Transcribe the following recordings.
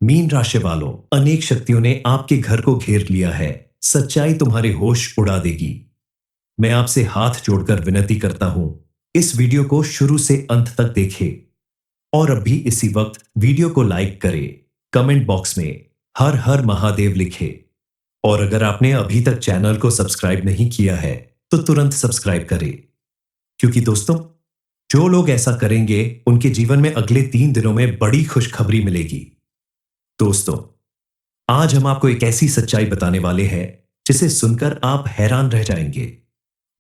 Mean राशि वालों, अनेक शक्तियों ने आपके घर को घेर लिया है। सच्चाई तुम्हारे होश उड़ा देगी। मैं आपसे हाथ जोड़कर विनती करता हूं, इस वीडियो को शुरू से अंत तक देखें और अभी इसी वक्त वीडियो को लाइक करें। कमेंट बॉक्स में हर हर महादेव लिखें और अगर आपने अभी तक चैनल को सब्सक्राइब नहीं किया है तो तुरंत सब्सक्राइब करें, क्योंकि दोस्तों, जो लोग ऐसा करेंगे उनके जीवन में अगले 3 दिनों में बड़ी खुशखबरी मिलेगी। दोस्तों, आज हम आपको एक ऐसी सच्चाई बताने वाले हैं जिसे सुनकर आप हैरान रह जाएंगे।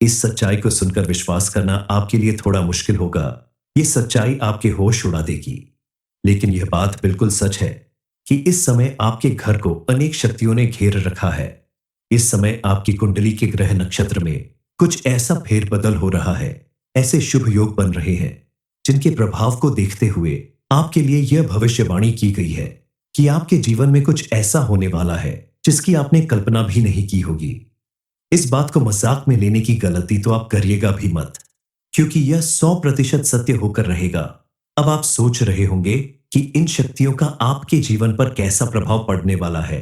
इस सच्चाई को सुनकर विश्वास करना आपके लिए थोड़ा मुश्किल होगा। ये सच्चाई आपके होश उड़ा देगी, लेकिन यह बात बिल्कुल सच है कि इस समय आपके घर को अनेक शक्तियों ने घेर रखा है। इस समय आपकी कुंडली के ग्रह नक्षत्र में कुछ ऐसा फेरबदल हो रहा है, ऐसे शुभ योग बन रहे हैं जिनके प्रभाव को देखते हुए आपके लिए यह भविष्यवाणी की गई है कि आपके जीवन में कुछ ऐसा होने वाला है जिसकी आपने कल्पना भी नहीं की होगी। इस बात को मजाक में लेने की गलती तो आप करिएगा भी मत, क्योंकि यह 100% सत्य होकर रहेगा। अब आप सोच रहे होंगे कि इन शक्तियों का आपके जीवन पर कैसा प्रभाव पड़ने वाला है।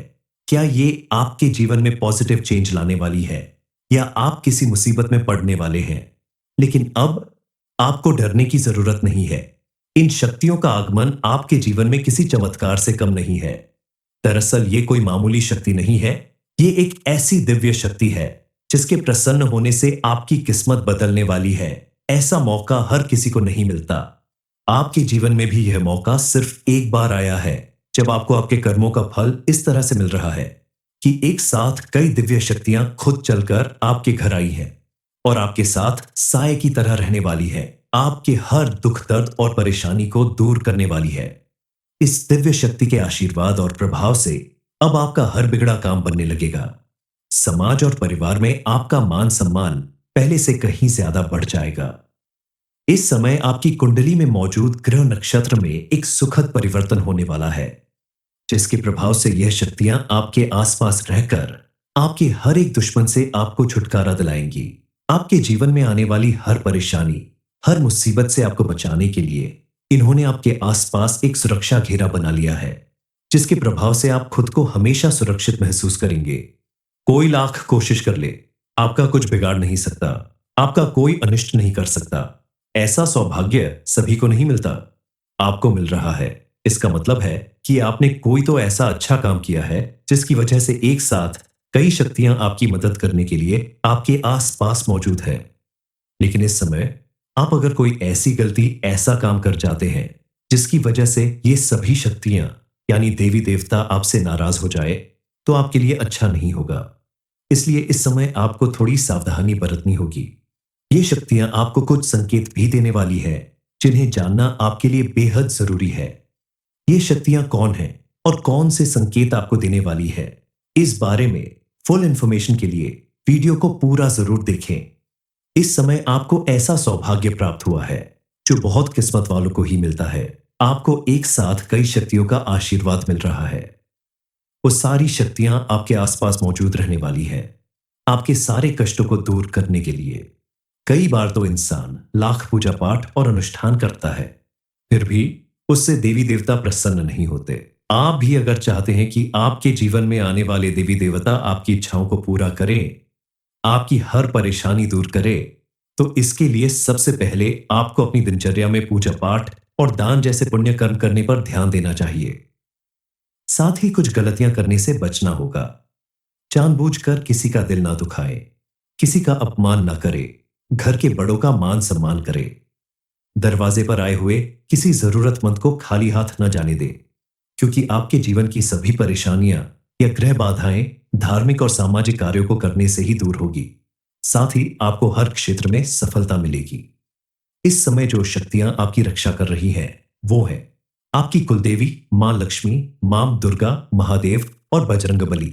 क्या ये आपके जीवन में पॉजिटिव चेंज लाने वाली है या आप किसी मुसीबत में पड़ने वाले हैं? लेकिन अब आपको डरने की जरूरत नहीं है। इन शक्तियों का आगमन आपके जीवन में किसी चमत्कार से कम नहीं है। दरअसल ये कोई मामूली शक्ति नहीं है, ये एक ऐसी दिव्य शक्ति है जिसके प्रसन्न होने से आपकी किस्मत बदलने वाली है। ऐसा मौका हर किसी को नहीं मिलता। आपके जीवन में भी यह मौका सिर्फ एक बार आया है, जब आपको आपके कर्मों का फल इस तरह से मिल रहा है कि एक साथ कई दिव्य शक्तियां खुद चलकर आपके घर आई हैं और आपके साथ साए की तरह रहने वाली है। आपके हर दुख दर्द और परेशानी को दूर करने वाली है। इस दिव्य शक्ति के आशीर्वाद और प्रभाव से अब आपका हर बिगड़ा काम बनने लगेगा। समाज और परिवार में आपका मान सम्मान पहले से कहीं ज्यादा बढ़ जाएगा। इस समय आपकी कुंडली में मौजूद ग्रह नक्षत्र में एक सुखद परिवर्तन होने वाला है, जिसके प्रभाव से यह शक्तियां आपके आसपास रहकर आपके हर एक दुश्मन से आपको छुटकारा दिलाएंगी। आपके जीवन में आने वाली हर परेशानी, हर मुसीबत से आपको बचाने के लिए इन्होंने आपके आसपास एक सुरक्षा घेरा बना लिया है, जिसके प्रभाव से आप खुद को हमेशा सुरक्षित महसूस करेंगे। कोई लाख कोशिश कर ले, आपका कुछ बिगाड़ नहीं सकता, आपका कोई अनिष्ट नहीं कर सकता। ऐसा सौभाग्य सभी को नहीं मिलता, आपको मिल रहा है। इसका मतलब है कि आपने कोई तो ऐसा अच्छा काम किया है जिसकी वजह से एक साथ कई शक्तियां आपकी मदद करने के लिए आपके आसपास मौजूद है। लेकिन इस समय आप अगर कोई ऐसी गलती, ऐसा काम कर जाते हैं जिसकी वजह से ये सभी शक्तियां यानी देवी देवता आपसे नाराज हो जाए, तो आपके लिए अच्छा नहीं होगा। इसलिए इस समय आपको थोड़ी सावधानी बरतनी होगी। ये शक्तियां आपको कुछ संकेत भी देने वाली है, जिन्हें जानना आपके लिए बेहद जरूरी है। ये शक्तियां कौन हैं और कौन से संकेत आपको देने वाली है, इस बारे में फुल इंफॉर्मेशन के लिए वीडियो को पूरा जरूर देखें। इस समय आपको ऐसा सौभाग्य प्राप्त हुआ है जो बहुत किस्मत वालों को ही मिलता है। आपको एक साथ कई शक्तियों का आशीर्वाद मिल रहा है। वो सारी शक्तियां आपके आसपास मौजूद रहने वाली है, आपके सारे कष्टों को दूर करने के लिए। कई बार तो इंसान लाख पूजा पाठ और अनुष्ठान करता है, फिर भी उससे देवी देवता प्रसन्न नहीं होते। आप भी अगर चाहते हैं कि आपके जीवन में आने वाले देवी देवता आपकी इच्छाओं को पूरा करें, आपकी हर परेशानी दूर करे, तो इसके लिए सबसे पहले आपको अपनी दिनचर्या में पूजा पाठ और दान जैसे पुण्य कर्म करने पर ध्यान देना चाहिए। साथ ही कुछ गलतियां करने से बचना होगा। जानबूझकर किसी का दिल ना दुखाए, किसी का अपमान ना करे, घर के बड़ों का मान सम्मान करे, दरवाजे पर आए हुए किसी जरूरतमंद को खाली हाथ न जाने दे, क्योंकि आपके जीवन की सभी परेशानियां या ग्रह बाधाएं धार्मिक और सामाजिक कार्यों को करने से ही दूर होगी। साथ ही आपको हर क्षेत्र में सफलता मिलेगी। इस समय जो शक्तियां आपकी रक्षा कर रही हैं, वो है आपकी कुलदेवी मां लक्ष्मी, मां दुर्गा, महादेव और बजरंगबली।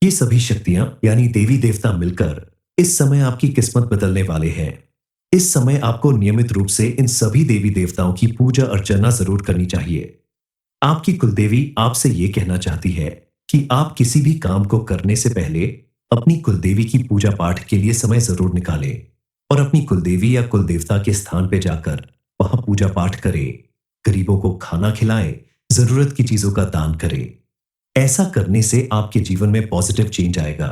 ये सभी शक्तियां यानी देवी देवता मिलकर इस समय आपकी किस्मत बदलने वाले हैं। इस समय आपको नियमित रूप से इन सभी देवी देवताओं की पूजा अर्चना जरूर करनी चाहिए। आपकी कुलदेवी आपसे यह कहना चाहती है कि आप किसी भी काम को करने से पहले अपनी कुलदेवी की पूजा पाठ के लिए समय जरूर निकालें और अपनी कुलदेवी या कुलदेवता के स्थान पर जाकर वहां पूजा पाठ करें, गरीबों को खाना खिलाएं जरूरत की चीजों का दान करें। ऐसा करने से आपके जीवन में पॉजिटिव चेंज आएगा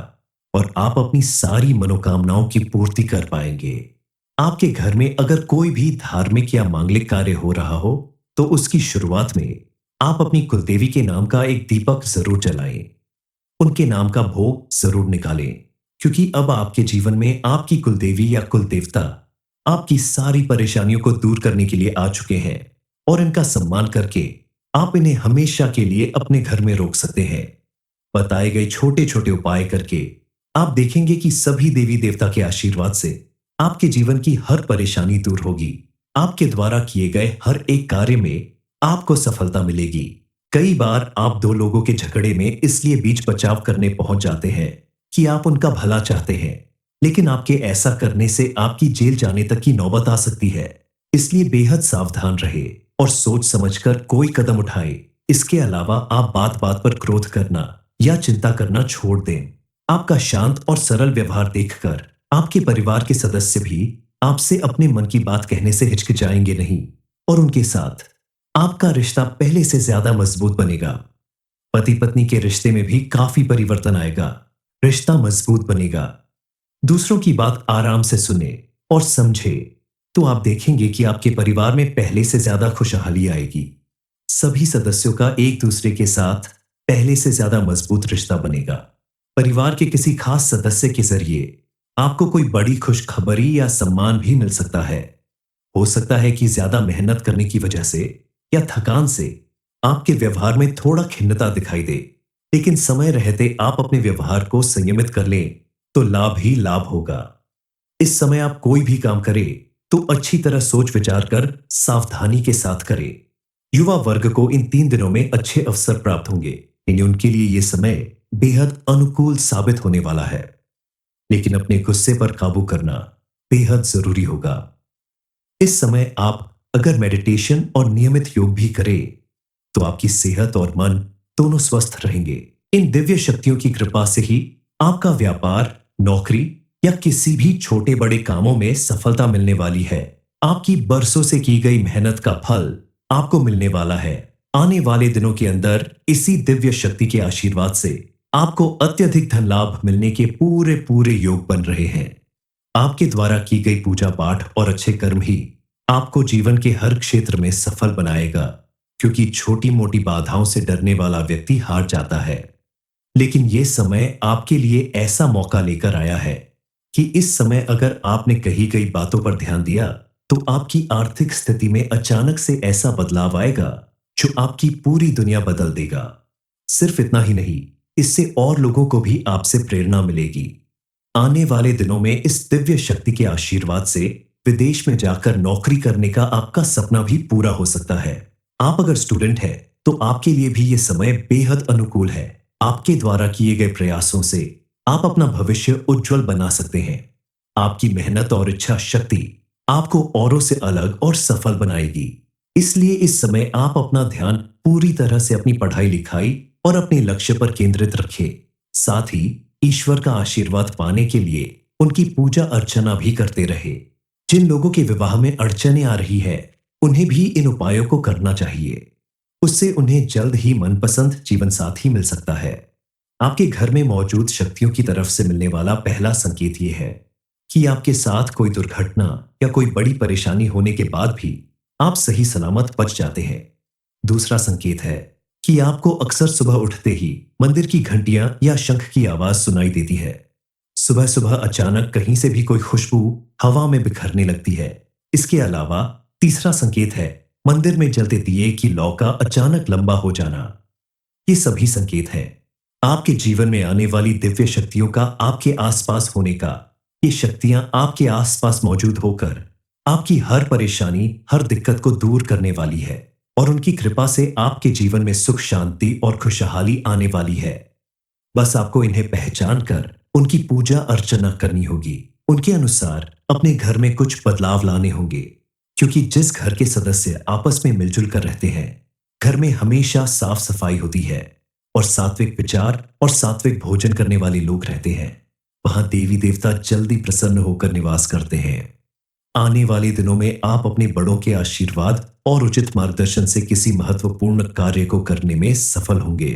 और आप अपनी सारी मनोकामनाओं की पूर्ति कर पाएंगे। आपके घर में अगर कोई भी धार्मिक या मांगलिक कार्य हो रहा हो, तो उसकी शुरुआत में आप अपनी कुलदेवी के नाम का एक दीपक जरूर जलाएं। उनके नाम का भोग जरूर निकालें, क्योंकि अब आपके जीवन में आपकी कुलदेवी या कुलदेवता आपकी सारी परेशानियों को दूर करने के लिए आ चुके हैं और इनका सम्मान करके आप इन्हें हमेशा के लिए अपने घर में रोक सकते हैं। बताए गए छोटे छोटे उपाय करके आप देखेंगे कि सभी देवी देवता के आशीर्वाद से आपके जीवन की हर परेशानी दूर होगी। आपके द्वारा किए गए हर एक कार्य में आपको सफलता मिलेगी। कई बार आप दो लोगों के झगड़े में इसलिए बीच बचाव करने पहुंच जाते हैं कि आप उनका भला चाहते हैं, लेकिन आपके ऐसा करने से आपकी जेल जाने तक की नौबत आ सकती है। इसलिए बेहद सावधान रहे और सोच समझकर कोई कदम उठाए। इसके अलावा आप बात बात पर क्रोध करना या चिंता करना छोड़ दें। आपका शांत और सरल व्यवहार देखकर आपके परिवार के सदस्य भी आपसे अपने मन की बात कहने से हिचकिचाएंगे नहीं और उनके साथ आपका रिश्ता पहले से ज्यादा मजबूत बनेगा। पति पत्नी के रिश्ते में भी काफी परिवर्तन आएगा। रिश्ता मजबूत बनेगा। दूसरों की बात आराम से सुने और समझे, तो आप देखेंगे कि आपके परिवार में पहले से ज्यादा खुशहाली आएगी। सभी सदस्यों का एक दूसरे के साथ पहले से ज्यादा मजबूत रिश्ता बनेगा। परिवार के किसी खास सदस्य के जरिए आपको कोई बड़ी खुशखबरी या सम्मान भी मिल सकता है। हो सकता है कि ज्यादा मेहनत करने की वजह से या थकान से आपके व्यवहार में थोड़ा खिन्नता दिखाई दे, लेकिन समय रहते आप अपने व्यवहार को संयमित कर लें तो लाभ ही लाभ होगा। इस समय आप कोई भी काम करें तो अच्छी तरह सोच विचार कर सावधानी के साथ करें। युवा वर्ग को इन 3 दिनों में अच्छे अवसर प्राप्त होंगे, यानी उनके लिए यह समय बेहद अनुकूल साबित होने वाला है। लेकिन अपने गुस्से पर काबू करना बेहद जरूरी होगा। इस समय आप अगर मेडिटेशन और नियमित योग भी करें तो आपकी सेहत और मन दोनों स्वस्थ रहेंगे। इन दिव्य शक्तियों की कृपा से ही आपका व्यापार, नौकरी या किसी भी छोटे बड़े कामों में सफलता मिलने वाली है। आपकी बरसों से की गई मेहनत का फल आपको मिलने वाला है। आने वाले दिनों के अंदर इसी दिव्य शक्ति के आशीर्वाद से आपको अत्यधिक धन लाभ मिलने के पूरे पूरे योग बन रहे हैं। आपके द्वारा की गई पूजा पाठ और अच्छे कर्म ही आपको जीवन के हर क्षेत्र में सफल बनाएगा, क्योंकि छोटी मोटी बाधाओं से डरने वाला व्यक्ति हार जाता है। लेकिन यह समय आपके लिए ऐसा मौका लेकर आया है कि इस समय अगर आपने कही गई बातों पर ध्यान दिया तो आपकी आर्थिक स्थिति में अचानक से ऐसा बदलाव आएगा जो आपकी पूरी दुनिया बदल देगा। सिर्फ इतना ही नहीं, इससे और लोगों को भी आपसे प्रेरणा मिलेगी। आने वाले दिनों में इस दिव्य शक्ति के आशीर्वाद से विदेश में जाकर नौकरी करने का आपका सपना भी पूरा हो सकता है। आप अगर स्टूडेंट हैं तो आपके लिए भी यह समय बेहद अनुकूल है। आपके द्वारा किए गए प्रयासों से आप अपना भविष्य उज्जवल बना सकते हैं। आपकी मेहनत और इच्छा शक्ति आपको औरों से अलग और सफल बनाएगी। इसलिए इस समय आप अपना ध्यान पूरी तरह से अपनी पढ़ाई लिखाई और अपने लक्ष्य पर केंद्रित रखें। साथ ही ईश्वर का आशीर्वाद पाने के लिए उनकी पूजा अर्चना भी करते रहे। जिन लोगों के विवाह में अड़चने आ रही है, उन्हें भी इन उपायों को करना चाहिए। उससे उन्हें जल्द ही मनपसंद जीवन साथी मिल सकता है। आपके घर में मौजूद शक्तियों की तरफ से मिलने वाला पहला संकेत यह है कि आपके साथ कोई दुर्घटना या कोई बड़ी परेशानी होने के बाद भी आप सही सलामत बच जाते हैं। दूसरा संकेत है कि आपको अक्सर सुबह उठते ही मंदिर की घंटियां या शंख की आवाज सुनाई देती है। सुबह सुबह अचानक कहीं से भी कोई खुशबू हवा में बिखरने लगती है। इसके अलावा तीसरा संकेत है मंदिर में जलते दिए की लौ का अचानक लंबा हो जाना। ये सभी संकेत हैं आपके जीवन में आने वाली दिव्य शक्तियों का आपके आसपास होने का। ये शक्तियां आपके आसपास मौजूद होकर आपकी हर परेशानी, हर दिक्कत को दूर करने वाली है और उनकी कृपा से आपके जीवन में सुख, शांति और खुशहाली आने वाली है। बस आपको इन्हें पहचान कर उनकी पूजा अर्चना करनी होगी। उनके अनुसार अपने घर में कुछ बदलाव लाने होंगे, क्योंकि जिस घर के सदस्य आपस में मिलजुल कर रहते हैं, घर में हमेशा साफ सफाई होती है और सात्विक विचार और सात्विक भोजन करने वाले लोग रहते हैं। वहां देवी देवता जल्दी प्रसन्न होकर निवास करते हैं। आने वाले दिनों में आप अपने बड़ों के आशीर्वाद और उचित मार्गदर्शन से किसी महत्वपूर्ण कार्य को करने में सफल होंगे।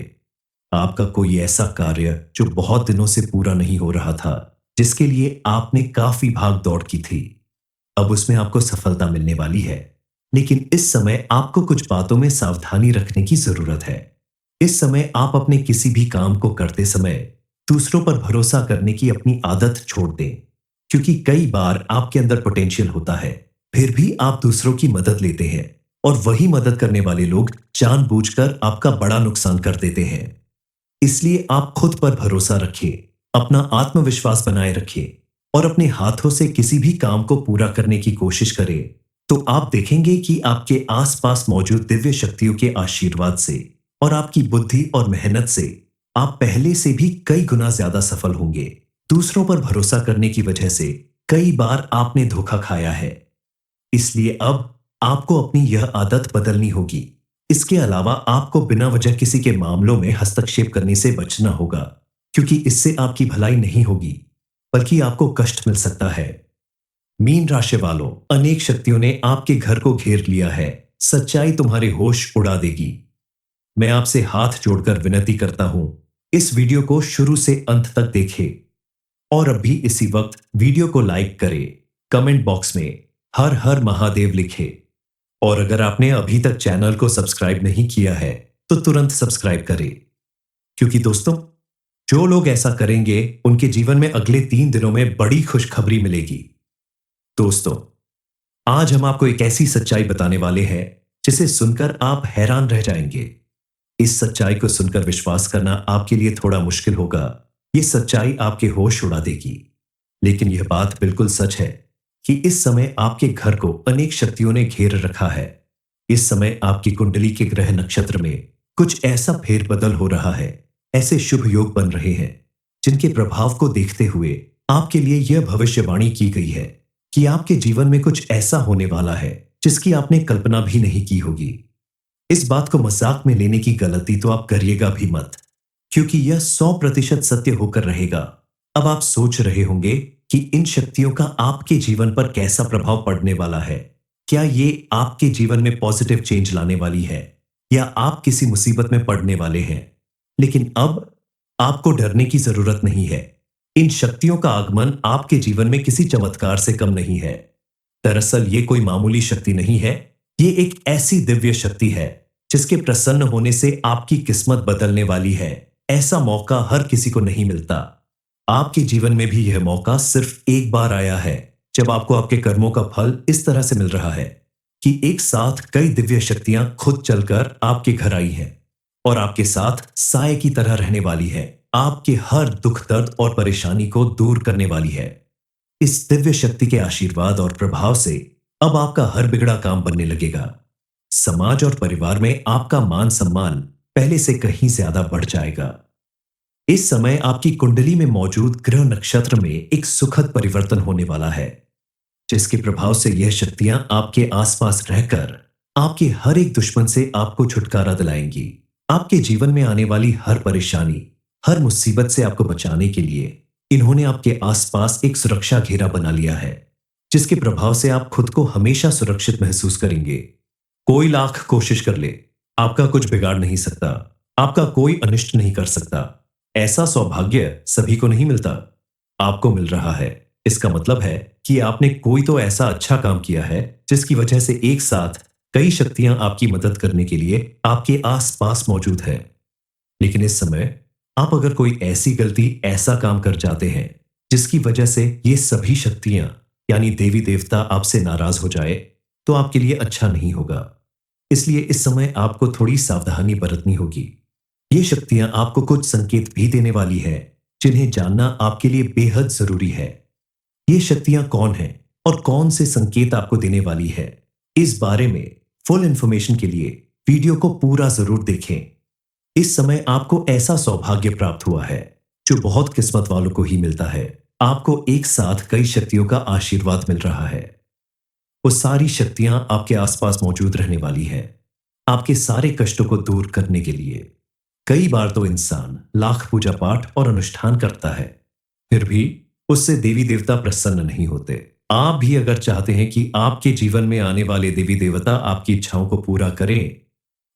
आपका कोई ऐसा कार्य जो बहुत दिनों से पूरा नहीं हो रहा था, जिसके लिए आपने काफी भाग दौड़ की थी, अब उसमें आपको सफलता मिलने वाली है। लेकिन इस समय आपको कुछ बातों में सावधानी रखने की जरूरत है। इस समय आप अपने किसी भी काम को करते समय दूसरों पर भरोसा करने की अपनी आदत छोड़ दें, क्योंकि कई बार आपके अंदर पोटेंशियल होता है, फिर भी आप दूसरों की मदद लेते हैं और वही मदद करने वाले लोग जानबूझकर आपका बड़ा नुकसान कर देते हैं। इसलिए आप खुद पर भरोसा रखिए, अपना आत्मविश्वास बनाए रखिए और अपने हाथों से किसी भी काम को पूरा करने की कोशिश करें, तो आप देखेंगे कि आपके आसपास मौजूद दिव्य शक्तियों के आशीर्वाद से और आपकी बुद्धि और मेहनत से आप पहले से भी कई गुना ज्यादा सफल होंगे। दूसरों पर भरोसा करने की वजह से कई बार आपने धोखा खाया है, इसलिए अब आपको अपनी यह आदत बदलनी होगी। इसके अलावा आपको बिना वजह किसी के मामलों में हस्तक्षेप करने से बचना होगा, क्योंकि इससे आपकी भलाई नहीं होगी, बल्कि आपको कष्ट मिल सकता है। मीन राशि वालों, अनेक शक्तियों ने आपके घर को घेर लिया है। सच्चाई तुम्हारे होश उड़ा देगी। मैं आपसे हाथ जोड़कर विनती करता हूं, इस वीडियो को शुरू से अंत तक देखें और अभी इसी वक्त वीडियो को लाइक करें, कमेंट बॉक्स में हर हर महादेव लिखें और अगर आपने अभी तक चैनल को सब्सक्राइब नहीं किया है तो तुरंत सब्सक्राइब करें, क्योंकि दोस्तों, जो लोग ऐसा करेंगे उनके जीवन में अगले 3 दिनों में बड़ी खुशखबरी मिलेगी। दोस्तों, आज हम आपको एक ऐसी सच्चाई बताने वाले हैं जिसे सुनकर आप हैरान रह जाएंगे। इस सच्चाई को सुनकर विश्वास करना आपके लिए थोड़ा मुश्किल होगा। ये सच्चाई आपके होश उड़ा देगी, लेकिन यह बात बिल्कुल सच है कि इस समय आपके घर को अनेक शक्तियों ने घेर रखा है। इस समय आपकी कुंडली के ग्रह नक्षत्र में कुछ ऐसा फेरबदल हो रहा है, ऐसे शुभ योग बन रहे हैं जिनके प्रभाव को देखते हुए आपके लिए यह भविष्यवाणी की गई है कि आपके जीवन में कुछ ऐसा होने वाला है जिसकी आपने कल्पना भी नहीं की होगी। इस बात को मजाक में लेने की गलती तो आप करिएगा भी मत, क्योंकि यह 100% सत्य होकर रहेगा। अब आप सोच रहे होंगे कि इन शक्तियों का आपके जीवन पर कैसा प्रभाव पड़ने वाला है। क्या ये आपके जीवन में पॉजिटिव चेंज लाने वाली है या आप किसी मुसीबत में पड़ने वाले हैं? लेकिन अब आपको डरने की जरूरत नहीं है। इन शक्तियों का आगमन आपके जीवन में किसी चमत्कार से कम नहीं है। दरअसल ये कोई मामूली शक्ति नहीं है, ये एक ऐसी दिव्य शक्ति है जिसके प्रसन्न होने से आपकी किस्मत बदलने वाली है। ऐसा मौका हर किसी को नहीं मिलता। आपके जीवन में भी यह मौका सिर्फ एक बार आया है, जब आपको आपके कर्मों का फल इस तरह से मिल रहा है कि एक साथ कई दिव्य शक्तियां खुद चलकर आपके घर आई हैं और आपके साथ साए की तरह रहने वाली है, आपके हर दुख दर्द और परेशानी को दूर करने वाली है। इस दिव्य शक्ति के आशीर्वाद और प्रभाव से अब आपका हर बिगड़ा काम बनने लगेगा। समाज और परिवार में आपका मान सम्मान पहले से कहीं ज्यादा बढ़ जाएगा। इस समय आपकी कुंडली में मौजूद ग्रह नक्षत्र में एक सुखद परिवर्तन होने वाला है, जिसके प्रभाव से यह शक्तियां आपके आसपास रहकर आपके हर एक दुश्मन से आपको छुटकारा दिलाएंगी। आपके जीवन में आने वाली हर परेशानी, हर मुसीबत से आपको बचाने के लिए इन्होंने आपके आसपास एक सुरक्षा घेरा बना लिया है, जिसके प्रभाव से आप खुद को हमेशा सुरक्षित महसूस करेंगे। कोई लाख कोशिश कर ले, आपका कुछ बिगाड़ नहीं सकता, आपका कोई अनिष्ट नहीं कर सकता। ऐसा सौभाग्य सभी को नहीं मिलता, आपको मिल रहा है। इसका मतलब है कि आपने कोई तो ऐसा अच्छा काम किया है जिसकी वजह से एक साथ कई शक्तियां आपकी मदद करने के लिए आपके आसपास मौजूद है। लेकिन इस समय आप अगर कोई ऐसी गलती, ऐसा काम कर जाते हैं जिसकी वजह से ये सभी शक्तियां यानी देवी देवता आपसे नाराज हो जाए, तो आपके लिए अच्छा नहीं होगा। इसलिए इस समय आपको थोड़ी सावधानी बरतनी होगी। ये शक्तियां आपको कुछ संकेत भी देने वाली है, जिन्हें जानना आपके लिए बेहद जरूरी है। ये शक्तियां कौन हैं और कौन से संकेत आपको देने वाली है, इस बारे में फुल इंफॉर्मेशन के लिए वीडियो को पूरा जरूर देखें। इस समय आपको ऐसा सौभाग्य प्राप्त हुआ है जो बहुत किस्मत वालों को ही मिलता है। आपको एक साथ कई शक्तियों का आशीर्वाद मिल रहा है। वो सारी शक्तियां आपके आसपास मौजूद रहने वाली है, आपके सारे कष्टों को दूर करने के लिए। कई बार तो इंसान लाख पूजा पाठ और अनुष्ठान करता है, फिर भी उससे देवी देवता प्रसन्न नहीं होते। आप भी अगर चाहते हैं कि आपके जीवन में आने वाले देवी देवता आपकी इच्छाओं को पूरा करें,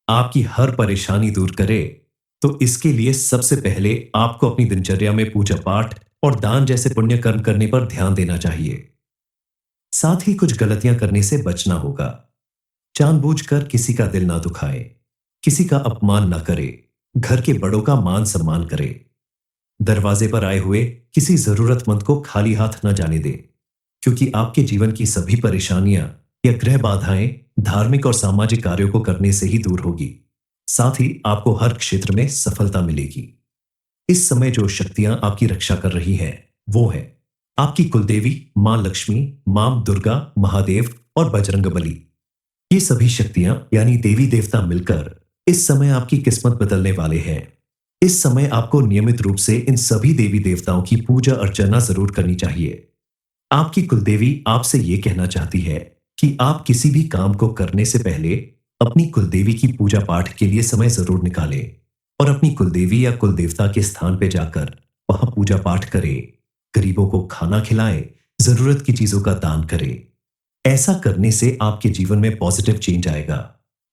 आपकी हर परेशानी दूर करे, तो इसके लिए सबसे पहले आपको अपनी दिनचर्या में पूजा पाठ और दान जैसे पुण्य कर्म करने पर ध्यान देना चाहिए। साथ ही कुछ गलतियां करने से बचना होगा। जानबूझकर किसी का दिल ना दुखाए, किसी का अपमान ना करे, घर के बड़ों का मान सम्मान करे, दरवाजे पर आए हुए किसी जरूरतमंद को खाली हाथ न जाने दे, क्योंकि आपके जीवन की सभी परेशानियां या ग्रह बाधाएं धार्मिक और सामाजिक कार्यों को करने से ही दूर होगी। साथ ही आपको हर क्षेत्र में सफलता मिलेगी। इस समय जो शक्तियां आपकी रक्षा कर रही हैं, वो है आपकी कुलदेवी मां लक्ष्मी, मां दुर्गा, महादेव और बजरंगबली। ये सभी शक्तियां यानी देवी देवता मिलकर इस समय आपकी किस्मत बदलने वाले हैं। इस समय आपको नियमित रूप से इन सभी देवी देवताओं की पूजा अर्चना जरूर करनी चाहिए। आपकी कुलदेवी आपसे ये कहना चाहती है कि आप किसी भी काम को करने से पहले अपनी कुलदेवी की पूजा पाठ के लिए समय जरूर निकालें और अपनी कुलदेवी या कुलदेवता के स्थान पर जाकर वहां पूजा पाठ करें, गरीबों को खाना खिलाएं, जरूरत की चीजों का दान करें। ऐसा करने से आपके जीवन में पॉजिटिव चेंज आएगा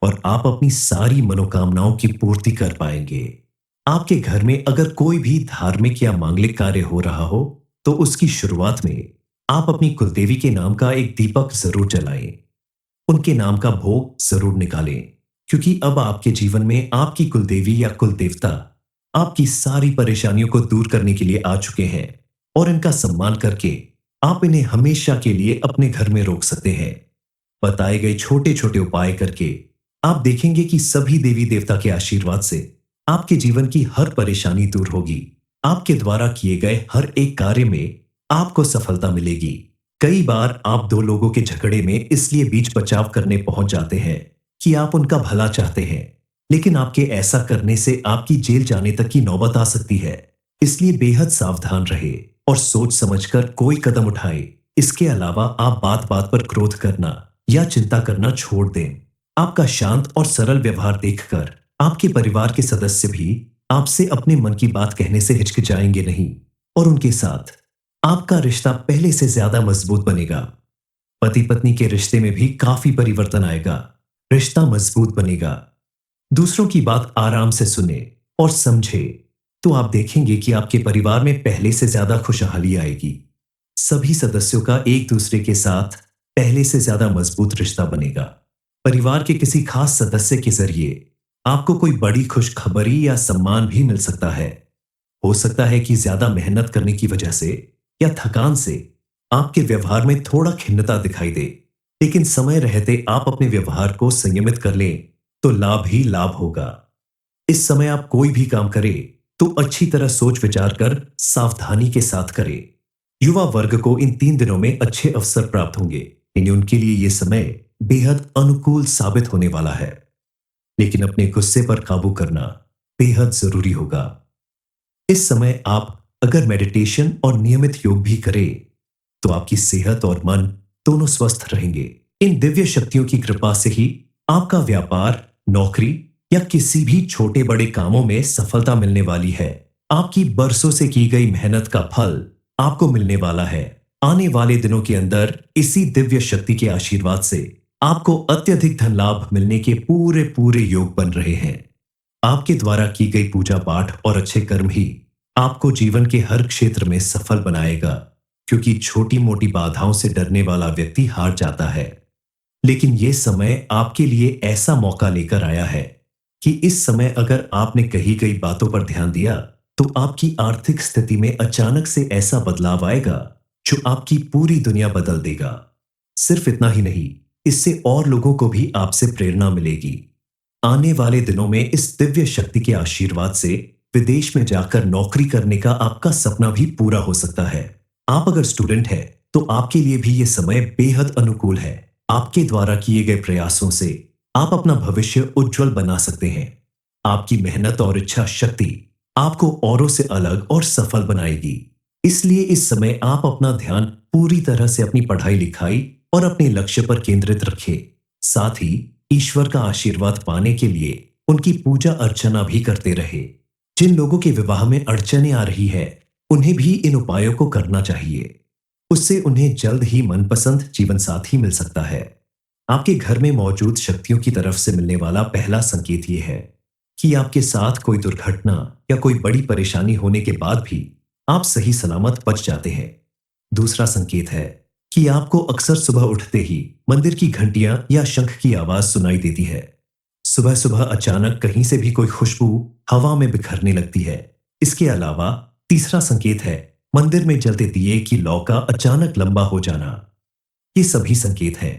और आप अपनी सारी मनोकामनाओं की पूर्ति कर पाएंगे। आपके घर में अगर कोई भी धार्मिक या मांगलिक कार्य हो रहा हो, तो उसकी शुरुआत में आप अपनी कुलदेवी के नाम का एक दीपक जरूर जलाएं। उनके नाम का भोग जरूर निकालें, क्योंकि अब आपके जीवन में आपकी कुलदेवी या कुलदेवता आपकी सारी परेशानियों को दूर करने के लिए आ चुके हैं और इनका सम्मान करके आप इन्हें हमेशा के लिए अपने घर में रोक सकते हैं। बताए गए छोटे छोटे उपाय करके आप देखेंगे कि सभी देवी देवता के आशीर्वाद से आपके जीवन की हर परेशानी दूर होगी। आपके द्वारा किए गए हर एक कार्य में आपको सफलता मिलेगी। कई बार आप दो लोगों के झगड़े में इसलिए बीच बचाव करने पहुंच जाते हैं कि आप उनका भला चाहते हैं, लेकिन आपके ऐसा करने से आपकी जेल जाने तक की नौबत आ सकती है। इसलिए बेहद सावधान रहे और सोच समझकर कोई कदम उठाए। इसके अलावा आप बात बात पर क्रोध करना या चिंता करना छोड़ दें। आपका शांत और सरल व्यवहार देखकर आपके परिवार के सदस्य भी आपसे अपने मन की बात कहने से हिचकिचाएंगे नहीं और उनके साथ आपका रिश्ता पहले से ज्यादा मजबूत बनेगा। पति पत्नी के रिश्ते में भी काफी परिवर्तन आएगा, रिश्ता मजबूत बनेगा। दूसरों की बात आराम से सुने और समझे, तो आप देखेंगे कि आपके परिवार में पहले से ज्यादा खुशहाली आएगी। सभी सदस्यों का एक दूसरे के साथ पहले से ज्यादा मजबूत रिश्ता बनेगा। परिवार के किसी खास सदस्य के जरिए आपको कोई बड़ी खुशखबरी या सम्मान भी मिल सकता है। हो सकता है कि ज्यादा मेहनत करने की वजह से या थकान से आपके व्यवहार में थोड़ा खिन्नता दिखाई दे, लेकिन समय रहते आप अपने व्यवहार को संयमित कर लें तो लाभ ही लाभ होगा। इस समय आप कोई भी काम करें तो अच्छी तरह सोच विचार कर सावधानी के साथ करें। युवा वर्ग को इन 3 दिनों में अच्छे अवसर प्राप्त होंगे, यानी उनके लिए यह समय बेहद अनुकूल साबित होने वाला है। लेकिन अपने गुस्से पर काबू करना बेहद जरूरी होगा। इस समय आप अगर मेडिटेशन और नियमित योग भी करें तो आपकी सेहत और मन दोनों स्वस्थ रहेंगे। इन दिव्य शक्तियों की कृपा से ही आपका व्यापार, नौकरी या किसी भी छोटे बड़े कामों में सफलता मिलने वाली है। आपकी बरसों से की गई मेहनत का फल आपको मिलने वाला है। आने वाले दिनों के अंदर इसी दिव्य शक्ति के आशीर्वाद से आपको अत्यधिक धन लाभ मिलने के पूरे पूरे योग बन रहे हैं। आपके द्वारा की गई पूजा पाठ और अच्छे कर्म ही आपको जीवन के हर क्षेत्र में सफल बनाएगा, क्योंकि छोटी मोटी बाधाओं से डरने वाला व्यक्ति हार जाता है। लेकिन यह समय आपके लिए ऐसा मौका लेकर आया है कि इस समय अगर आपने कही गई बातों पर ध्यान दिया तो आपकी आर्थिक स्थिति में अचानक से ऐसा बदलाव आएगा जो आपकी पूरी दुनिया बदल देगा। सिर्फ इतना ही नहीं, इससे और लोगों को भी आपसे प्रेरणा मिलेगी। आने वाले दिनों में इस दिव्य शक्ति के आशीर्वाद से विदेश में जाकर नौकरी करने का आपका सपना भी पूरा हो सकता है। आप अगर स्टूडेंट हैं तो आपके लिए भी यह समय बेहद अनुकूल है। आपके द्वारा किए गए प्रयासों से आप अपना भविष्य उज्जवल बना सकते हैं। आपकी मेहनत और इच्छा शक्ति आपको औरों से अलग और सफल बनाएगी। इसलिए इस समय आप अपना ध्यान पूरी तरह से अपनी पढ़ाई लिखाई और अपने लक्ष्य पर केंद्रित रखें। साथ ही ईश्वर का आशीर्वाद पाने के लिए उनकी पूजा अर्चना भी करते रहे। जिन लोगों के विवाह में अड़चने आ रही है, उन्हें भी इन उपायों को करना चाहिए। उससे उन्हें जल्द ही मनपसंद जीवन साथी मिल सकता है। आपके घर में मौजूद शक्तियों की तरफ से मिलने वाला पहला संकेत यह है कि आपके साथ कोई दुर्घटना या कोई बड़ी परेशानी होने के बाद भी आप सही सलामत बच जाते हैं। दूसरा संकेत है कि आपको अक्सर सुबह उठते ही मंदिर की घंटियां या शंख की आवाज सुनाई देती है। सुबह सुबह अचानक कहीं से भी कोई खुशबू हवा में बिखरने लगती है। इसके अलावा तीसरा संकेत है मंदिर में जलते दिए की लौ का अचानक लंबा हो जाना। ये सभी संकेत हैं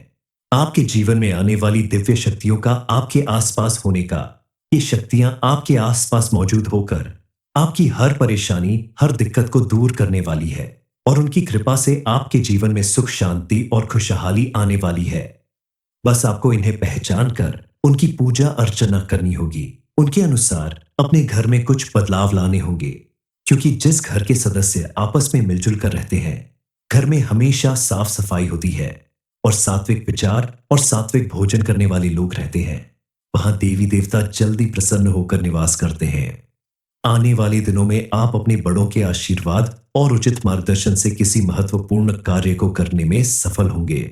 आपके जीवन में आने वाली दिव्य शक्तियों का आपके आसपास होने का। ये शक्तियां आपके आसपास मौजूद होकर आपकी हर परेशानी, हर दिक्कत को दूर करने वाली है और उनकी कृपा से आपके जीवन में सुख, शांति और खुशहाली आने वाली है। बस आपको इन्हें पहचान कर उनकी पूजा अर्चना करनी होगी। उनके अनुसार अपने घर में कुछ बदलाव लाने होंगे, क्योंकि जिस घर के सदस्य आपस में मिलजुल कर रहते हैं, घर में हमेशा साफ सफाई होती है और सात्विक विचार और सात्विक भोजन करने वाले लोग रहते हैं। वहां देवी देवता जल्दी प्रसन्न होकर निवास करते हैं। आने वाले दिनों में आप अपने बड़ों के आशीर्वाद और उचित मार्गदर्शन से किसी महत्वपूर्ण कार्य को करने में सफल होंगे।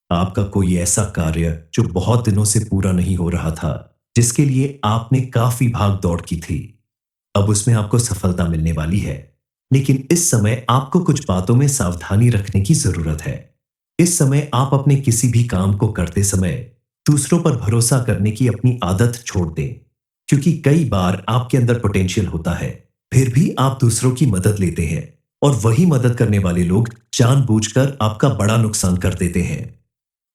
आपका कोई ऐसा कार्य जो बहुत दिनों से पूरा नहीं हो रहा था, जिसके लिए आपने काफी भाग दौड़ की थी, अब उसमें आपको सफलता मिलने वाली है। लेकिन इस समय आपको कुछ बातों में सावधानी रखने की जरूरत है। इस समय आप अपने किसी भी काम को करते समय दूसरों पर भरोसा करने की अपनी आदत छोड़ दें, क्योंकि कई बार आपके अंदर पोटेंशियल होता है, फिर भी आप दूसरों की मदद लेते हैं और वही मदद करने वाले लोग जानबूझकर आपका बड़ा नुकसान कर देते हैं।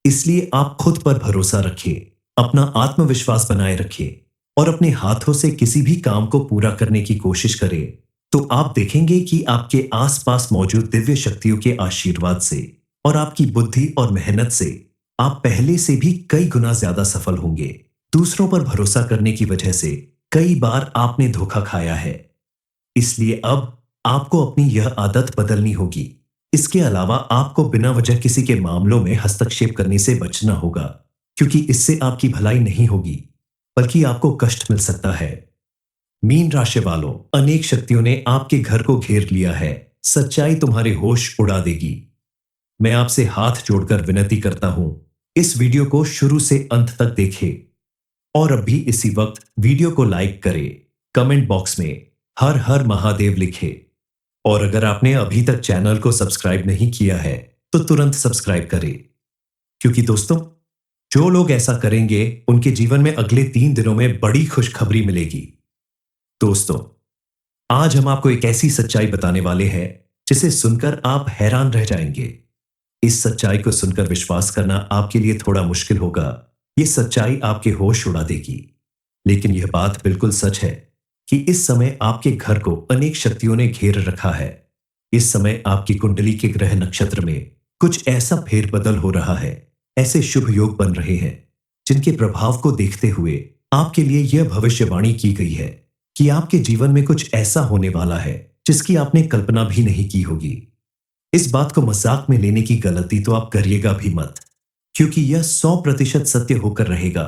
इसलिए आप खुद पर भरोसा रखें, अपना आत्मविश्वास बनाए रखें और अपने हाथों से किसी भी काम को पूरा करने की कोशिश करें, तो आप देखेंगे कि आपके आसपास मौजूद दिव्य शक्तियों के आशीर्वाद से और आपकी बुद्धि और मेहनत से आप पहले से भी कई गुना ज्यादा सफल होंगे। दूसरों पर भरोसा करने की वजह से कई बार आपने धोखा खाया है, इसलिए अब आपको अपनी यह आदत बदलनी होगी। इसके अलावा आपको बिना वजह किसी के मामलों में हस्तक्षेप करने से बचना होगा, क्योंकि इससे आपकी भलाई नहीं होगी, बल्कि आपको कष्ट मिल सकता है। मीन राशि वालों, अनेक शक्तियों ने आपके घर को घेर लिया है। सच्चाई तुम्हारे होश उड़ा देगी। मैं आपसे हाथ जोड़कर विनती करता हूं, इस वीडियो को शुरू से अंत तक देखें और अभी इसी वक्त वीडियो को लाइक करें, कमेंट बॉक्स में हर हर महादेव लिखें और अगर आपने अभी तक चैनल को सब्सक्राइब नहीं किया है तो तुरंत सब्सक्राइब करें, क्योंकि दोस्तों, जो लोग ऐसा करेंगे उनके जीवन में अगले 3 दिनों में बड़ी खुशखबरी मिलेगी। दोस्तों, आज हम आपको एक ऐसी सच्चाई बताने वाले हैं जिसे सुनकर आप हैरान रह जाएंगे। इस सच्चाई को सुनकर विश्वास करना आपके लिए थोड़ा मुश्किल होगा। यह सच्चाई आपके होश उड़ा देगी, लेकिन यह बात बिल्कुल सच है कि इस समय आपके घर को अनेक शक्तियों ने घेर रखा है। इस समय आपकी कुंडली के ग्रह नक्षत्र में कुछ ऐसा फेरबदल हो रहा है, ऐसे शुभ योग बन रहे हैं जिनके प्रभाव को देखते हुए आपके लिए यह भविष्यवाणी की गई है कि आपके जीवन में कुछ ऐसा होने वाला है जिसकी आपने कल्पना भी नहीं की होगी। इस बात को मजाक में लेने की गलती तो आप करिएगा भी मत, क्योंकि यह 100% सत्य होकर रहेगा।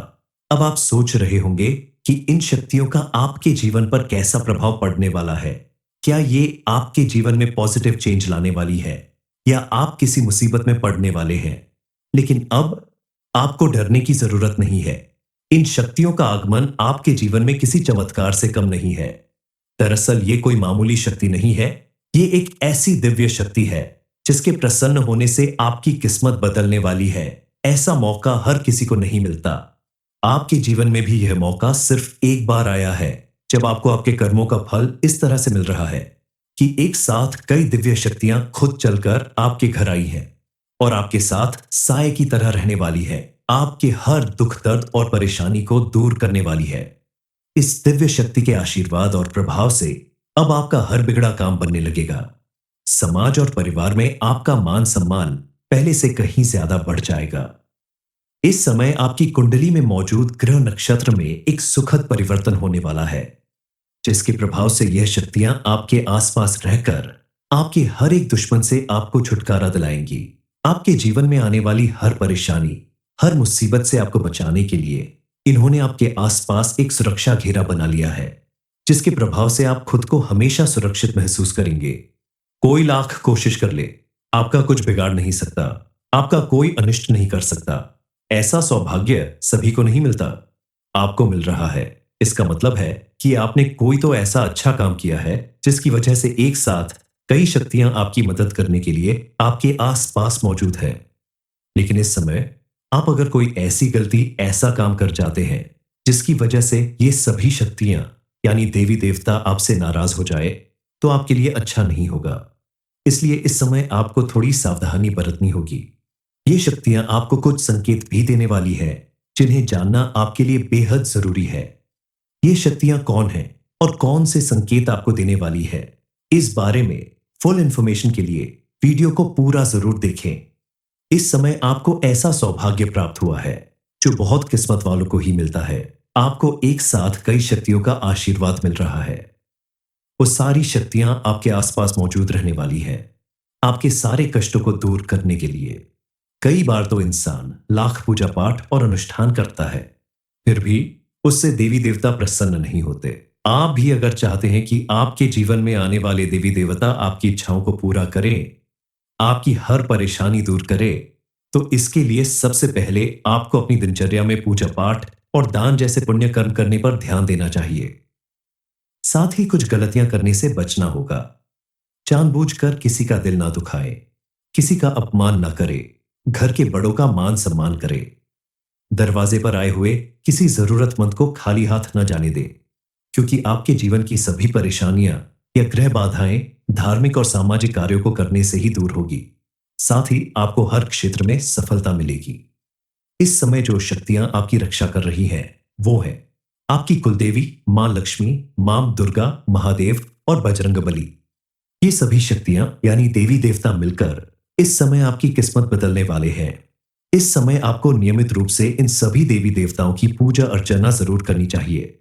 अब आप सोच रहे होंगे कि इन शक्तियों का आपके जीवन पर कैसा प्रभाव पड़ने वाला है। क्या ये आपके जीवन में पॉजिटिव चेंज लाने वाली है या आप किसी मुसीबत में पड़ने वाले हैं? लेकिन अब आपको डरने की जरूरत नहीं है। इन शक्तियों का आगमन आपके जीवन में किसी चमत्कार से कम नहीं है। दरअसल ये कोई मामूली शक्ति नहीं है, ये एक ऐसी दिव्य शक्ति है जिसके प्रसन्न होने से आपकी किस्मत बदलने वाली है। ऐसा मौका हर किसी को नहीं मिलता। आपके जीवन में भी यह मौका सिर्फ एक बार आया है, जब आपको आपके कर्मों का फल इस तरह से मिल रहा है कि एक साथ कई दिव्य शक्तियां खुद चलकर आपके घर आई हैं और आपके साथ साए की तरह रहने वाली है। आपके हर दुख, दर्द और परेशानी को दूर करने वाली है। इस दिव्य शक्ति के आशीर्वाद और प्रभाव से अब आपका हर बिगड़ा काम बनने लगेगा। समाज और परिवार में आपका मान सम्मान पहले से कहीं ज्यादा बढ़ जाएगा। इस समय आपकी कुंडली में मौजूद ग्रह नक्षत्र में एक सुखद परिवर्तन होने वाला है, जिसके प्रभाव से यह शक्तियां आपके आसपास रहकर आपके हर एक दुश्मन से आपको छुटकारा दिलाएंगी। आपके जीवन में आने वाली हर परेशानी, हर मुसीबत से आपको बचाने के लिए इन्होंने आपके आसपास एक सुरक्षा घेरा बना लिया है, जिसके प्रभाव से आप खुद को हमेशा सुरक्षित महसूस करेंगे। कोई लाख कोशिश कर ले, आपका कुछ बिगाड़ नहीं सकता, आपका कोई अनिष्ट नहीं कर सकता। ऐसा सौभाग्य सभी को नहीं मिलता, आपको मिल रहा है। इसका मतलब है कि आपने कोई तो ऐसा अच्छा काम किया है जिसकी वजह से एक साथ कई शक्तियां आपकी मदद करने के लिए आपके आसपास मौजूद है। लेकिन इस समय आप अगर कोई ऐसी गलती, ऐसा काम कर जाते हैं जिसकी वजह से ये सभी शक्तियां यानी देवी देवता आपसे नाराज हो जाए, तो आपके लिए अच्छा नहीं होगा। इसलिए इस समय आपको थोड़ी सावधानी बरतनी होगी। ये शक्तियां आपको कुछ संकेत भी देने वाली है जिन्हें जानना आपके लिए बेहद जरूरी है। ये शक्तियां कौन हैं और कौन से संकेत आपको देने वाली है, इस बारे में फुल इंफॉर्मेशन के लिए वीडियो को पूरा जरूर देखें। इस समय आपको ऐसा सौभाग्य प्राप्त हुआ है जो बहुत किस्मत वालों को ही मिलता है। आपको एक साथ कई शक्तियों का आशीर्वाद मिल रहा है। वो सारी शक्तियां आपके आसपास मौजूद रहने वाली है, आपके सारे कष्टों को दूर करने के लिए। कई बार तो इंसान लाख पूजा पाठ और अनुष्ठान करता है, फिर भी उससे देवी देवता प्रसन्न नहीं होते। आप भी अगर चाहते हैं कि आपके जीवन में आने वाले देवी देवता आपकी इच्छाओं को पूरा करें, आपकी हर परेशानी दूर करे, तो इसके लिए सबसे पहले आपको अपनी दिनचर्या में पूजा पाठ और दान जैसे पुण्य कर्म करने पर ध्यान देना चाहिए। साथ ही कुछ गलतियां करने से बचना होगा। जानबूझकर किसी का दिल ना दुखाए, किसी का अपमान ना करे, घर के बड़ों का मान सम्मान करे, दरवाजे पर आए हुए किसी जरूरतमंद को खाली हाथ न जाने दे, क्योंकि आपके जीवन की सभी परेशानियां या ग्रह बाधाएं धार्मिक और सामाजिक कार्यों को करने से ही दूर होगी। साथ ही आपको हर क्षेत्र में सफलता मिलेगी। इस समय जो शक्तियां आपकी रक्षा कर रही हैं, वो है आपकी कुलदेवी मां लक्ष्मी, मां दुर्गा, महादेव और बजरंगबली। ये सभी शक्तियां यानी देवी देवता मिलकर इस समय आपकी किस्मत बदलने वाले हैं। इस समय आपको नियमित रूप से इन सभी देवी देवताओं की पूजा अर्चना जरूर करनी चाहिए।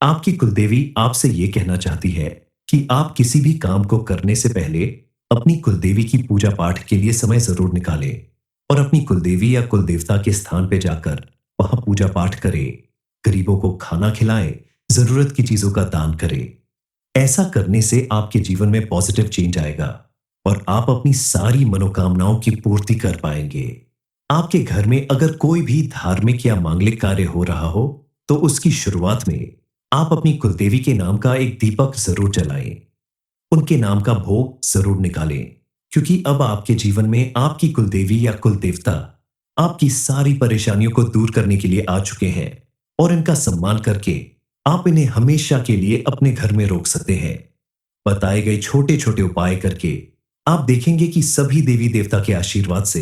आपकी कुलदेवी आपसे यह कहना चाहती है कि आप किसी भी काम को करने से पहले अपनी कुलदेवी की पूजा पाठ के लिए समय जरूर निकालें और अपनी कुलदेवी या कुलदेवता के स्थान पर जाकर वहां पूजा पाठ करें, गरीबों को खाना खिलाएं, जरूरत की चीजों का दान करें। ऐसा करने से आपके जीवन में पॉजिटिव चेंज आएगा और आप अपनी सारी मनोकामनाओं की पूर्ति कर पाएंगे। आपके घर में अगर कोई भी धार्मिक या मांगलिक कार्य हो रहा हो, तो उसकी शुरुआत में आप अपनी कुलदेवी के नाम का एक दीपक जरूर जलाएं। उनके नाम का भोग जरूर निकालें, क्योंकि अब आपके जीवन में आपकी कुलदेवी या कुलदेवता आपकी सारी परेशानियों को दूर करने के लिए आ चुके हैं और इनका सम्मान करके आप इन्हें हमेशा के लिए अपने घर में रोक सकते हैं। बताए गए छोटे छोटे उपाय करके आप देखेंगे कि सभी देवी देवता के आशीर्वाद से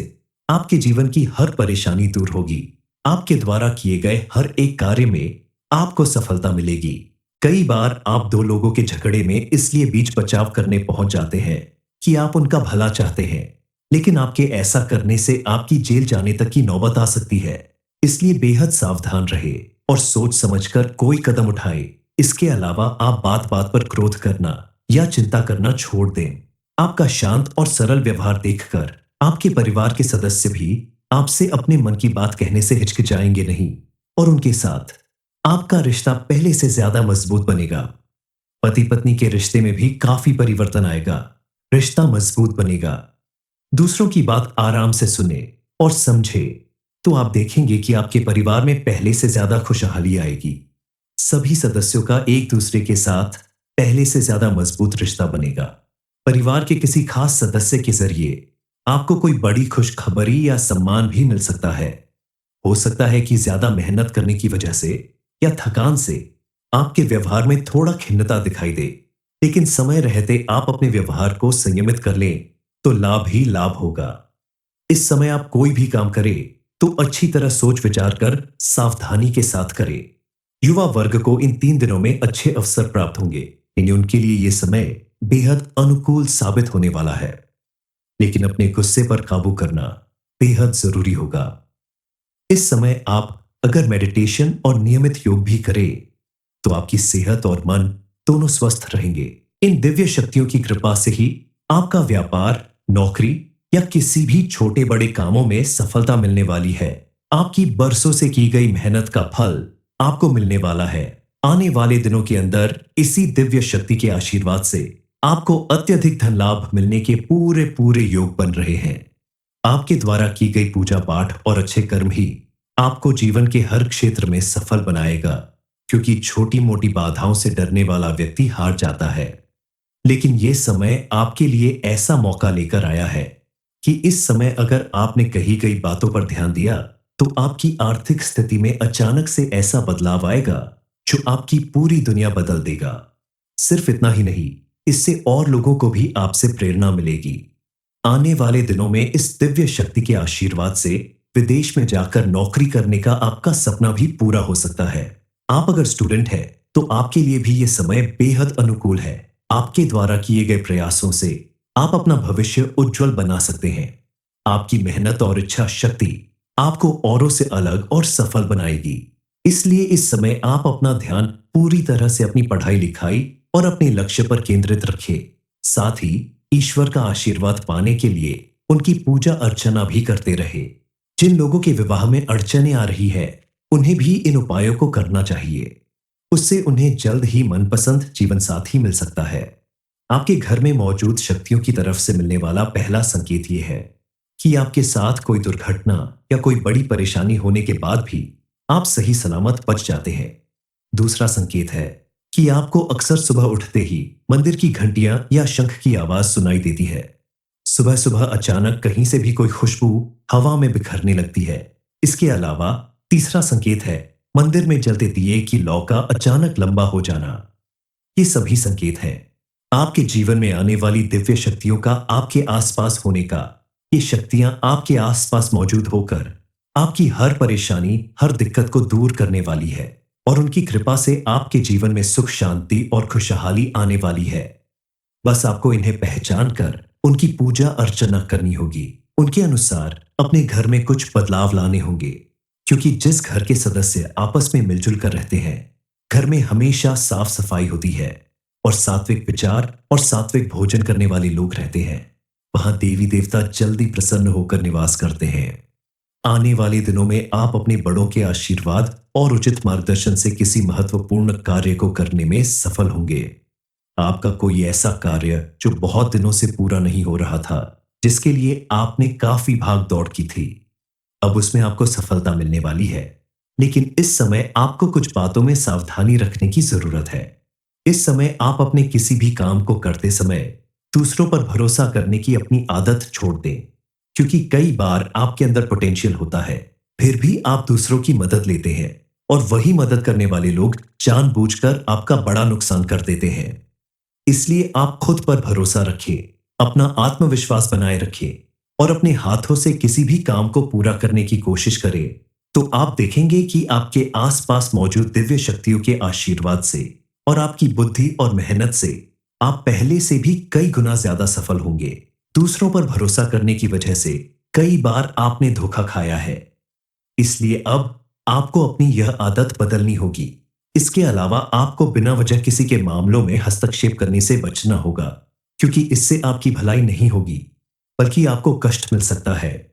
आपके जीवन की हर परेशानी दूर होगी। आपके द्वारा किए गए हर एक कार्य में आपको सफलता मिलेगी। कई बार आप दो लोगों के झगड़े में इसलिए बीच बचाव करने पहुंच जाते हैं कि आप उनका भला चाहते हैं, लेकिन आपके ऐसा करने से आपकी जेल जाने तक की नौबत आ सकती है। इसलिए बेहद सावधान रहे और सोच समझकर कोई कदम उठाए। इसके अलावा आप बात बात पर क्रोध करना या चिंता करना छोड़ दें। आपका शांत और सरल व्यवहार देखकर आपके परिवार के सदस्य भी आपसे अपने मन की बात कहने से हिचकिचाएंगे नहीं और उनके साथ आपका रिश्ता पहले से ज्यादा मजबूत बनेगा। पति पत्नी के रिश्ते में भी काफी परिवर्तन आएगा, रिश्ता मजबूत बनेगा। दूसरों की बात आराम से सुने और समझे, तो आप देखेंगे कि आपके परिवार में पहले से ज्यादा खुशहाली आएगी। सभी सदस्यों का एक दूसरे के साथ पहले से ज्यादा मजबूत रिश्ता बनेगा। परिवार के किसी खास सदस्य के जरिए आपको कोई बड़ी खुशखबरी या सम्मान भी मिल सकता है। हो सकता है कि ज्यादा मेहनत करने की वजह से या थकान से आपके व्यवहार में थोड़ा खिन्नता दिखाई दे, लेकिन समय रहते आप अपने व्यवहार को संयमित कर लें तो लाभ ही लाभ होगा। इस समय आप कोई भी काम करें तो अच्छी तरह सोच विचार कर सावधानी के साथ करें। युवा वर्ग को इन 3 दिनों में अच्छे अवसर प्राप्त होंगे, यानी उनके लिए यह समय बेहद अनुकूल साबित होने वाला है। लेकिन अपने गुस्से पर काबू करना बेहद जरूरी होगा। इस समय आप अगर मेडिटेशन और नियमित योग भी करें तो आपकी सेहत और मन दोनों स्वस्थ रहेंगे। इन दिव्य शक्तियों की कृपा से ही आपका व्यापार, नौकरी या किसी भी छोटे बड़े कामों में सफलता मिलने वाली है। आपकी बरसों से की गई मेहनत का फल आपको मिलने वाला है। आने वाले दिनों के अंदर इसी दिव्य शक्ति के आशीर्वाद से आपको अत्यधिक धन लाभ मिलने के पूरे पूरे योग बन रहे हैं। आपके द्वारा की गई पूजा पाठ और अच्छे कर्म ही आपको जीवन के हर क्षेत्र में सफल बनाएगा, क्योंकि छोटी मोटी बाधाओं से डरने वाला व्यक्ति हार जाता है। लेकिन यह समय आपके लिए ऐसा मौका लेकर आया है कि इस समय अगर आपने कही गई बातों पर ध्यान दिया तो आपकी आर्थिक स्थिति में अचानक से ऐसा बदलाव आएगा जो आपकी पूरी दुनिया बदल देगा। सिर्फ इतना ही नहीं, इससे और लोगों को भी आपसे प्रेरणा मिलेगी। आने वाले दिनों में इस दिव्य शक्ति के आशीर्वाद से विदेश में जाकर नौकरी करने का आपका सपना भी पूरा हो सकता है। आप अगर स्टूडेंट हैं तो आपके लिए भी यह समय बेहद अनुकूल है। आपके द्वारा किए गए प्रयासों से आप अपना भविष्य उज्जवल बना सकते हैं। आपकी मेहनत और इच्छा शक्ति आपको औरों से अलग और सफल बनाएगी। इसलिए इस समय आप अपना ध्यान पूरी तरह से अपनी पढ़ाई लिखाई और अपने लक्ष्य पर केंद्रित रखिए। साथ ही ईश्वर का आशीर्वाद पाने के लिए उनकी पूजा अर्चना भी करते रहे। जिन लोगों के विवाह में अड़चने आ रही है, उन्हें भी इन उपायों को करना चाहिए। उससे उन्हें जल्द ही मनपसंद जीवन साथी मिल सकता है। आपके घर में मौजूद शक्तियों की तरफ से मिलने वाला पहला संकेत यह है कि आपके साथ कोई दुर्घटना या कोई बड़ी परेशानी होने के बाद भी आप सही सलामत बच जाते हैं। दूसरा संकेत है कि आपको अक्सर सुबह उठते ही मंदिर की घंटियां या शंख की आवाज सुनाई देती है। सुबह सुबह अचानक कहीं से भी कोई खुशबू हवा में बिखरने लगती है। इसके अलावा तीसरा संकेत है मंदिर में जलते दिए की लौ का अचानक लंबा हो जाना। ये सभी संकेत हैं आपके जीवन में आने वाली दिव्य शक्तियों का आपके आसपास होने का। ये शक्तियां आपके आसपास मौजूद होकर आपकी हर परेशानी, हर दिक्कत को दूर करने वाली है और उनकी कृपा से आपके जीवन में सुख, शांति और खुशहाली आने वाली है। बस आपको इन्हें पहचान कर उनकी पूजा अर्चना करनी होगी। उनके अनुसार अपने घर में कुछ बदलाव लाने होंगे, क्योंकि जिस घर के सदस्य आपस में मिलजुल कर रहते हैं, घर में हमेशा साफ सफाई होती है और सात्विक विचार और सात्विक भोजन करने वाले लोग रहते हैं। वहां देवी देवता जल्दी प्रसन्न होकर निवास करते हैं। आने वाले दिनों में आप अपने बड़ों के आशीर्वाद और उचित मार्गदर्शन से किसी महत्वपूर्ण कार्य को करने में सफल होंगे। आपका कोई ऐसा कार्य जो बहुत दिनों से पूरा नहीं हो रहा था, जिसके लिए आपने काफी भाग दौड़ की थी, अब उसमें आपको सफलता मिलने वाली है। लेकिन इस समय आपको कुछ बातों में सावधानी रखने की जरूरत है। इस समय आप अपने किसी भी काम को करते समय दूसरों पर भरोसा करने की अपनी आदत छोड़ दें, क्योंकि कई बार आपके अंदर पोटेंशियल होता है, फिर भी आप दूसरों की मदद लेते हैं और वही मदद करने वाले लोग जानबूझकर आपका बड़ा नुकसान कर देते हैं। इसलिए आप खुद पर भरोसा रखिए, अपना आत्मविश्वास बनाए रखिए और अपने हाथों से किसी भी काम को पूरा करने की कोशिश करें, तो आप देखेंगे कि आपके आसपास मौजूद दिव्य शक्तियों के आशीर्वाद से और आपकी बुद्धि और मेहनत से आप पहले से भी कई गुना ज्यादा सफल होंगे। दूसरों पर भरोसा करने की वजह से कई बार आपने धोखा खाया है, इसलिए अब आपको अपनी यह आदत बदलनी होगी। इसके अलावा आपको बिना वजह किसी के मामलों में हस्तक्षेप करने से बचना होगा, क्योंकि इससे आपकी भलाई नहीं होगी, बल्कि आपको कष्ट मिल सकता है।